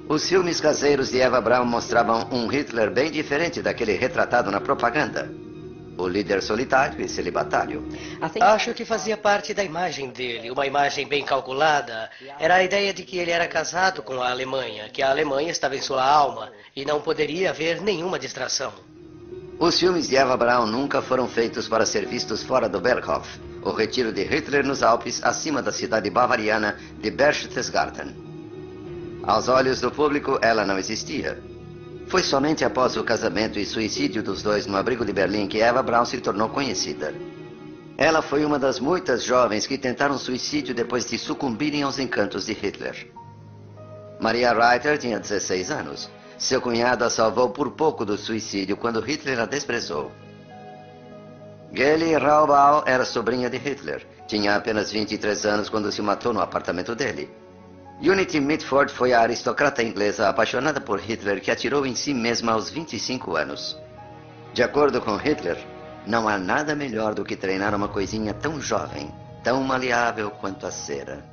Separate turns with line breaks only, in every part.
Os filmes caseiros de Eva Braun mostravam um Hitler bem diferente daquele retratado na propaganda. O líder solitário e celibatário.
Acho que fazia parte da imagem dele, uma imagem bem calculada. Era a ideia de que ele era casado com a Alemanha, que a Alemanha estava em sua alma e não poderia haver nenhuma distração.
Os filmes de Eva Braun nunca foram feitos para ser vistos fora do Berghof, o retiro de Hitler nos Alpes, acima da cidade bavariana de Berchtesgaden. Aos olhos do público, ela não existia. Foi somente após o casamento e suicídio dos dois no abrigo de Berlim que Eva Braun se tornou conhecida. Ela foi uma das muitas jovens que tentaram suicídio depois de sucumbirem aos encantos de Hitler. Maria Reiter tinha 16 anos. Seu cunhado a salvou por pouco do suicídio quando Hitler a desprezou. Geli Raubal era sobrinha de Hitler. Tinha apenas 23 anos quando se matou no apartamento dele. Unity Mitford foi a aristocrata inglesa apaixonada por Hitler que atirou em si mesma aos 25 anos. De acordo com Hitler, não há nada melhor do que treinar uma coisinha tão jovem, tão maleável quanto a cera.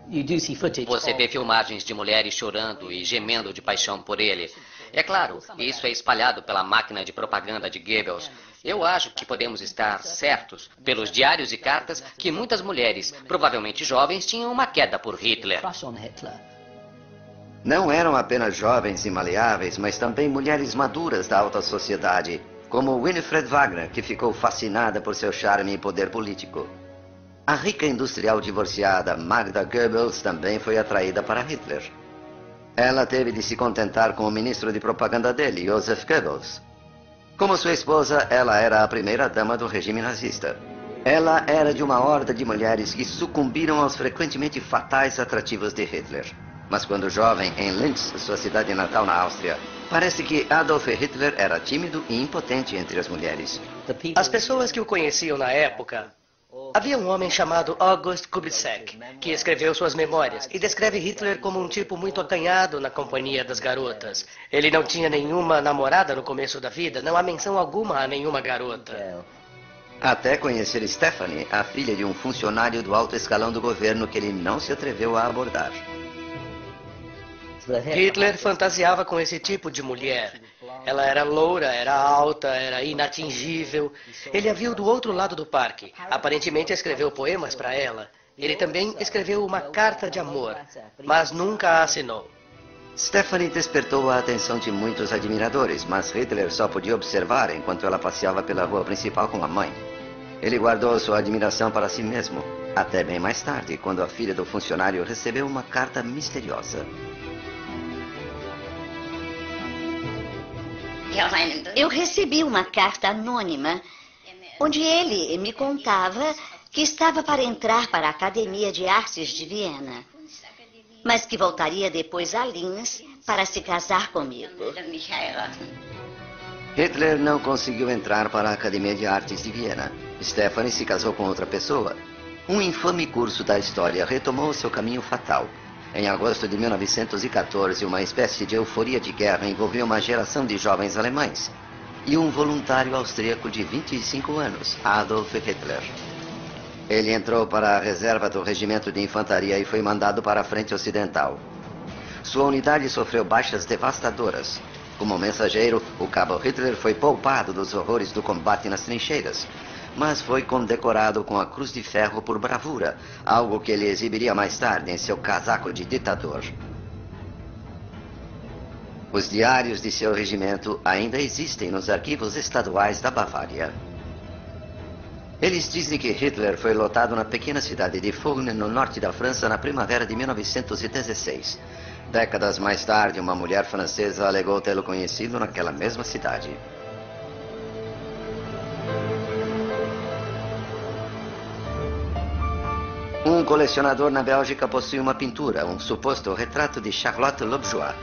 Você vê filmagens de mulheres chorando e gemendo de paixão por ele. É claro, isso é espalhado pela máquina de propaganda de Goebbels. Eu acho que podemos estar certos, pelos diários e cartas, que muitas mulheres, provavelmente jovens, tinham uma queda por Hitler.
Não eram apenas jovens e maleáveis, mas também mulheres maduras da alta sociedade, como Winifred Wagner, que ficou fascinada por seu charme e poder político. A rica industrial divorciada Magda Goebbels também foi atraída para Hitler. Ela teve de se contentar com o ministro de propaganda dele, Joseph Goebbels. Como sua esposa, ela era a primeira dama do regime nazista. Ela era de uma horda de mulheres que sucumbiram aos frequentemente fatais atrativos de Hitler. Mas quando jovem, em Linz, sua cidade natal na Áustria, parece que Adolf Hitler era tímido e impotente entre as mulheres.
As pessoas que o conheciam na época... Havia um homem chamado August Kubitschek, que escreveu suas memórias e descreve Hitler como um tipo muito acanhado na companhia das garotas. Ele não tinha nenhuma namorada no começo da vida, não há menção alguma a nenhuma garota.
Até conhecer Stephanie, a filha de um funcionário do alto escalão do governo que ele não se atreveu a abordar.
Hitler fantasiava com esse tipo de mulher. Ela era loura, era alta, era inatingível. Ele a viu do outro lado do parque. Aparentemente escreveu poemas para ela. Ele também escreveu uma carta de amor, mas nunca a assinou.
Stephanie despertou a atenção de muitos admiradores, mas Hitler só podia observar enquanto ela passeava pela rua principal com a mãe. Ele guardou sua admiração para si mesmo, até bem mais tarde, quando a filha do funcionário recebeu uma carta misteriosa.
Eu recebi uma carta anônima, onde ele me contava que estava para entrar para a Academia de Artes de Viena, mas que voltaria depois a Linz para se casar comigo.
Hitler não conseguiu entrar para a Academia de Artes de Viena. Stephanie se casou com outra pessoa. Um infame curso da história retomou seu caminho fatal. Em agosto de 1914, uma espécie de euforia de guerra envolveu uma geração de jovens alemães e um voluntário austríaco de 25 anos, Adolf Hitler. Ele entrou para a reserva do regimento de infantaria e foi mandado para a frente ocidental. Sua unidade sofreu baixas devastadoras. Como mensageiro, o cabo Hitler foi poupado dos horrores do combate nas trincheiras, mas foi condecorado com a Cruz de Ferro por bravura, algo que ele exibiria mais tarde em seu casaco de ditador. Os diários de seu regimento ainda existem nos arquivos estaduais da Bavária. Eles dizem que Hitler foi lotado na pequena cidade de Furnes, no norte da França, na primavera de 1916. Décadas mais tarde, uma mulher francesa alegou tê-lo conhecido naquela mesma cidade. Um colecionador na Bélgica possui uma pintura, um suposto retrato de Charlotte Lobjoie.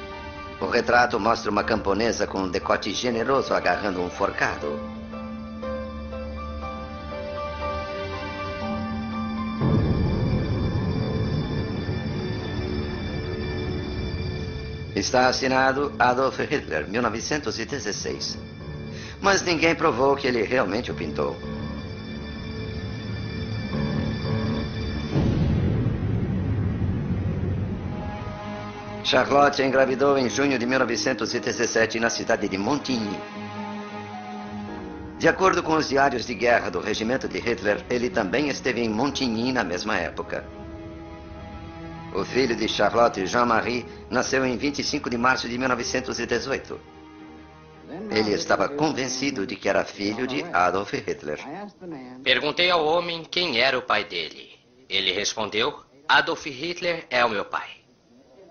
O retrato mostra uma camponesa com um decote generoso agarrando um forcado. Está assinado Adolf Hitler, 1916. Mas ninguém provou que ele realmente o pintou. Charlotte engravidou em junho de 1917 na cidade de Montigny. De acordo com os diários de guerra do regimento de Hitler, ele também esteve em Montigny na mesma época. O filho de Charlotte, Jean-Marie, nasceu em 25 de março de 1918. Ele estava convencido de que era filho de Adolf Hitler.
Perguntei ao homem quem era o pai dele. Ele respondeu: Adolf Hitler é o meu pai.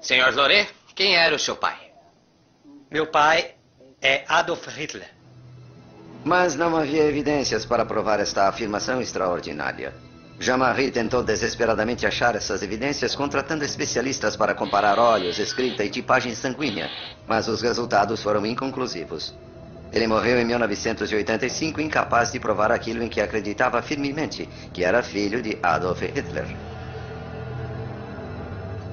Senhor Loret, quem era o seu pai?
Meu pai é Adolf Hitler.
Mas não havia evidências para provar esta afirmação extraordinária. Jean-Marie tentou desesperadamente achar essas evidências, contratando especialistas para comparar olhos, escrita e tipagem sanguínea, mas os resultados foram inconclusivos. Ele morreu em 1985, incapaz de provar aquilo em que acreditava firmemente, que era filho de Adolf Hitler.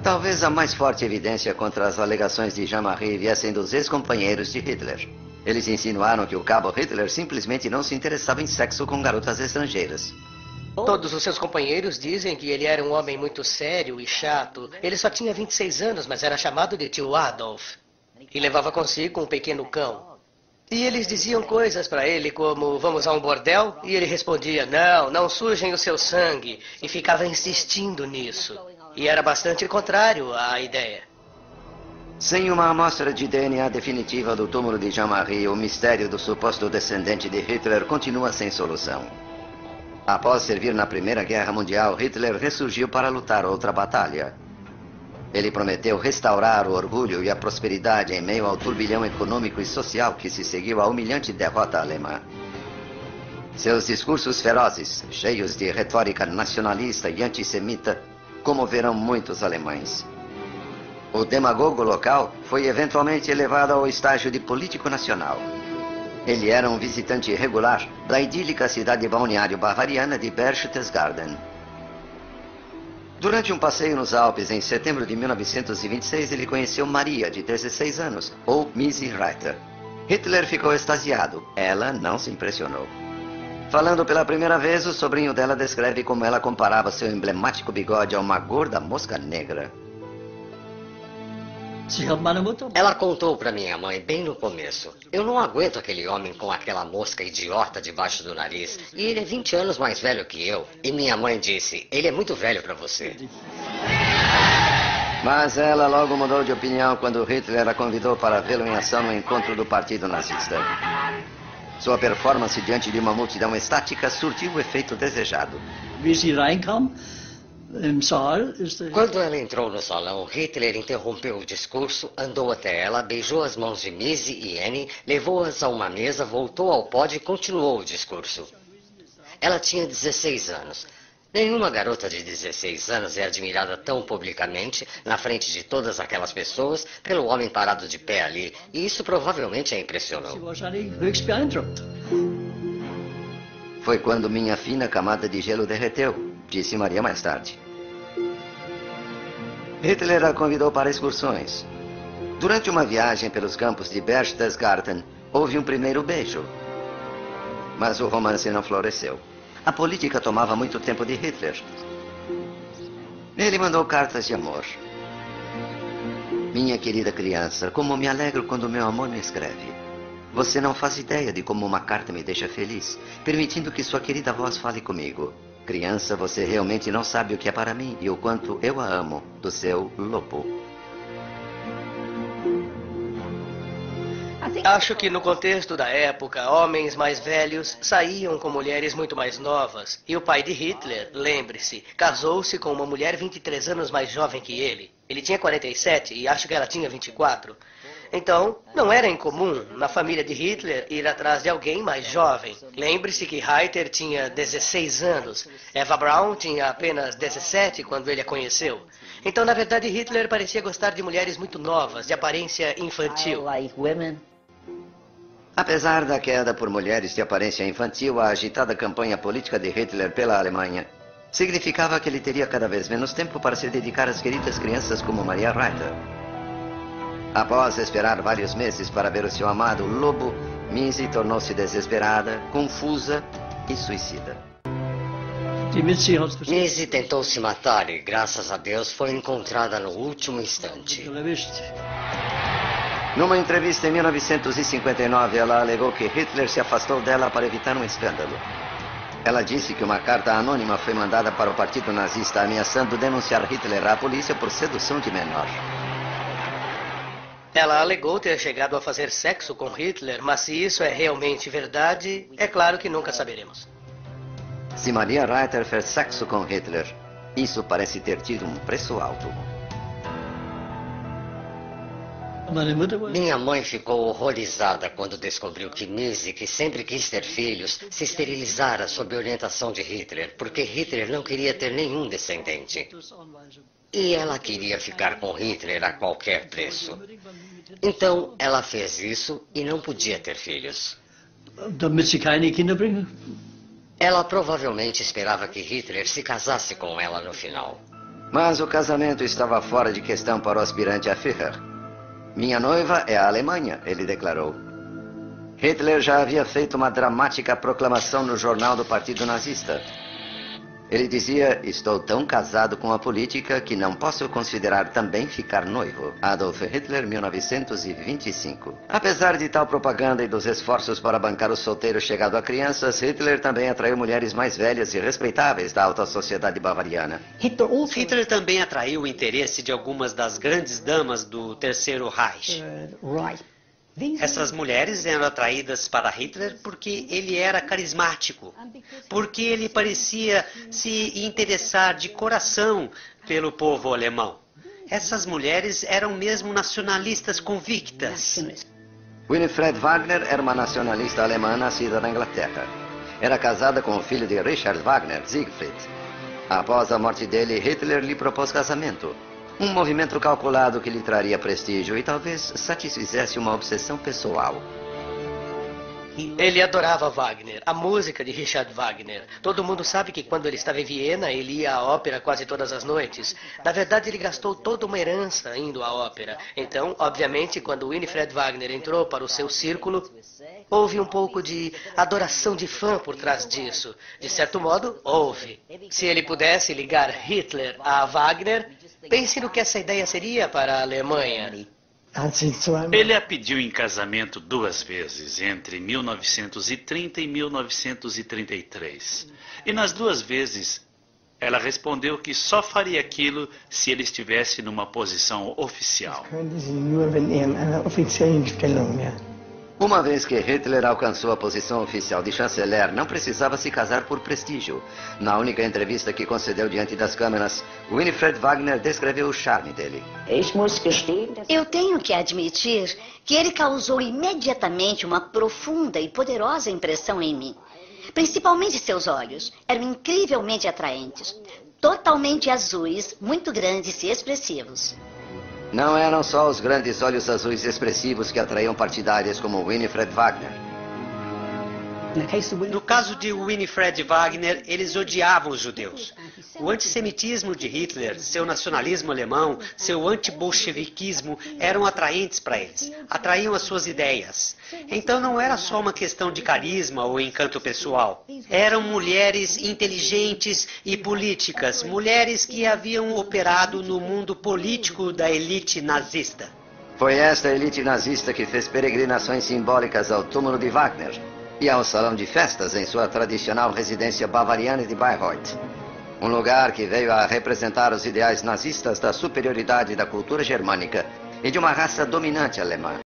Talvez a mais forte evidência contra as alegações de Jean-Marie viessem dos ex-companheiros de Hitler. Eles insinuaram que o cabo Hitler simplesmente não se interessava em sexo com garotas estrangeiras.
Todos os seus companheiros dizem que ele era um homem muito sério e chato. Ele só tinha 26 anos, mas era chamado de tio Adolf. E levava consigo um pequeno cão. E eles diziam coisas para ele como, vamos a um bordel? E ele respondia, não, não sujem o seu sangue. E ficava insistindo nisso. E era bastante contrário à ideia.
Sem uma amostra de DNA definitiva do túmulo de Jean-Marie, o mistério do suposto descendente de Hitler continua sem solução. Após servir na Primeira Guerra Mundial, Hitler ressurgiu para lutar outra batalha. Ele prometeu restaurar o orgulho e a prosperidade em meio ao turbilhão econômico e social que se seguiu à humilhante derrota alemã. Seus discursos ferozes, cheios de retórica nacionalista e antissemita, comoveram muitos alemães. O demagogo local foi eventualmente elevado ao estágio de político nacional. Ele era um visitante regular da idílica cidade balneário bavariana de Berchtesgaden. Durante um passeio nos Alpes em setembro de 1926, ele conheceu Maria, de 16 anos, ou Missy Reiter. Hitler ficou extasiado. Ela não se impressionou. Falando pela primeira vez, o sobrinho dela descreve como ela comparava seu emblemático bigode a uma gorda mosca negra.
Ela contou para minha mãe bem no começo. Eu não aguento aquele homem com aquela mosca idiota debaixo do nariz. E ele é 20 anos mais velho que eu. E minha mãe disse, ele é muito velho para você.
Mas ela logo mudou de opinião quando Hitler a convidou para vê-lo em ação no encontro do Partido Nazista. Sua performance diante de uma multidão estática surtiu o efeito desejado.
Quando ela entrou no salão, Hitler interrompeu o discurso, andou até ela, beijou as mãos de Missy e Annie, levou-as a uma mesa, voltou ao pódio e continuou o discurso. Ela tinha 16 anos. Nenhuma garota de 16 anos é admirada tão publicamente, na frente de todas aquelas pessoas, pelo homem parado de pé ali, e isso provavelmente a impressionou.
Foi quando minha fina camada de gelo derreteu, disse Maria mais tarde. Hitler a convidou para excursões. Durante uma viagem pelos campos de Berchtesgaden, houve um primeiro beijo. Mas o romance não floresceu. A política tomava muito tempo de Hitler. Ele mandou cartas de amor. Minha querida criança, como me alegro quando meu amor me escreve. Você não faz ideia de como uma carta me deixa feliz, permitindo que sua querida voz fale comigo. Criança, você realmente não sabe o que é para mim e o quanto eu a amo, do seu Lobo.
Acho que no contexto da época, homens mais velhos saíam com mulheres muito mais novas. E o pai de Hitler, lembre-se, casou-se com uma mulher 23 anos mais jovem que ele. Ele tinha 47 e acho que ela tinha 24. Então, não era incomum na família de Hitler ir atrás de alguém mais jovem. Lembre-se que Reiter tinha 16 anos. Eva Braun tinha apenas 17 quando ele a conheceu. Então, na verdade, Hitler parecia gostar de mulheres muito novas, de aparência infantil.
Apesar da queda por mulheres de aparência infantil, a agitada campanha política de Hitler pela Alemanha significava que ele teria cada vez menos tempo para se dedicar às queridas crianças como Maria Reiter. Após esperar vários meses para ver o seu amado Lobo, Missy tornou-se desesperada, confusa e suicida.
Missy tentou se matar e, graças a Deus, foi encontrada no último instante.
Numa entrevista em 1959, ela alegou que Hitler se afastou dela para evitar um escândalo. Ela disse que uma carta anônima foi mandada para o partido nazista ameaçando denunciar Hitler à polícia por sedução de menor.
Ela alegou ter chegado a fazer sexo com Hitler, mas se isso é realmente verdade, é claro que nunca saberemos.
Se Maria Reiter fez sexo com Hitler, isso parece ter tido um preço alto.
Minha mãe ficou horrorizada quando descobriu que Missy, que sempre quis ter filhos, se esterilizara sob orientação de Hitler, porque Hitler não queria ter nenhum descendente. E ela queria ficar com Hitler a qualquer preço. Então, ela fez isso e não podia ter filhos. Ela provavelmente esperava que Hitler se casasse com ela no final.
Mas o casamento estava fora de questão para o aspirante a Führer. Minha noiva é a Alemanha, ele declarou. Hitler já havia feito uma dramática proclamação no jornal do Partido Nazista. Ele dizia, estou tão casado com a política que não posso considerar também ficar noivo. Adolf Hitler, 1925. Apesar de tal propaganda e dos esforços para bancar o solteiro chegado a crianças, Hitler também atraiu mulheres mais velhas e respeitáveis da alta sociedade bavariana.
Hitler também atraiu o interesse de algumas das grandes damas do Terceiro Reich. Essas mulheres eram atraídas para Hitler porque ele era carismático, porque ele parecia se interessar de coração pelo povo alemão. Essas mulheres eram mesmo nacionalistas convictas.
Winifred Wagner era uma nacionalista alemã nascida na Inglaterra. Era casada com o filho de Richard Wagner, Siegfried. Após a morte dele, Hitler lhe propôs casamento. Um movimento calculado que lhe traria prestígio e talvez satisfizesse uma obsessão pessoal.
Ele adorava Wagner, a música de Richard Wagner. Todo mundo sabe que quando ele estava em Viena, ele ia à ópera quase todas as noites. Na verdade, ele gastou toda uma herança indo à ópera. Então, obviamente, quando Winifred Wagner entrou para o seu círculo, houve um pouco de adoração de fã por trás disso. De certo modo, houve. Se ele pudesse ligar Hitler a Wagner, pense no que essa ideia seria para a Alemanha.
Ele a pediu em casamento 2 vezes, entre 1930 e 1933. E nas 2 vezes, ela respondeu que só faria aquilo se ele estivesse numa posição oficial.
Uma vez que Hitler alcançou a posição oficial de chanceler, não precisava se casar por prestígio. Na única entrevista que concedeu diante das câmeras, Winifred Wagner descreveu o charme dele.
Eu tenho que admitir que ele causou imediatamente uma profunda e poderosa impressão em mim. Principalmente seus olhos. Eram incrivelmente atraentes. Totalmente azuis, muito grandes e expressivos.
Não eram só os grandes olhos azuis expressivos que atraíam partidárias como Winifred Wagner.
No caso de Winifred Wagner, eles odiavam os judeus. O antissemitismo de Hitler, seu nacionalismo alemão, seu antibolcheviquismo eram atraentes para eles. Atraíam as suas ideias. Então não era só uma questão de carisma ou encanto pessoal. Eram mulheres inteligentes e políticas, mulheres que haviam operado no mundo político da elite nazista.
Foi esta elite nazista que fez peregrinações simbólicas ao túmulo de Wagner e ao salão de festas em sua tradicional residência bavariana de Bayreuth. Um lugar que veio a representar os ideais nazistas da superioridade da cultura germânica e de uma raça dominante alemã.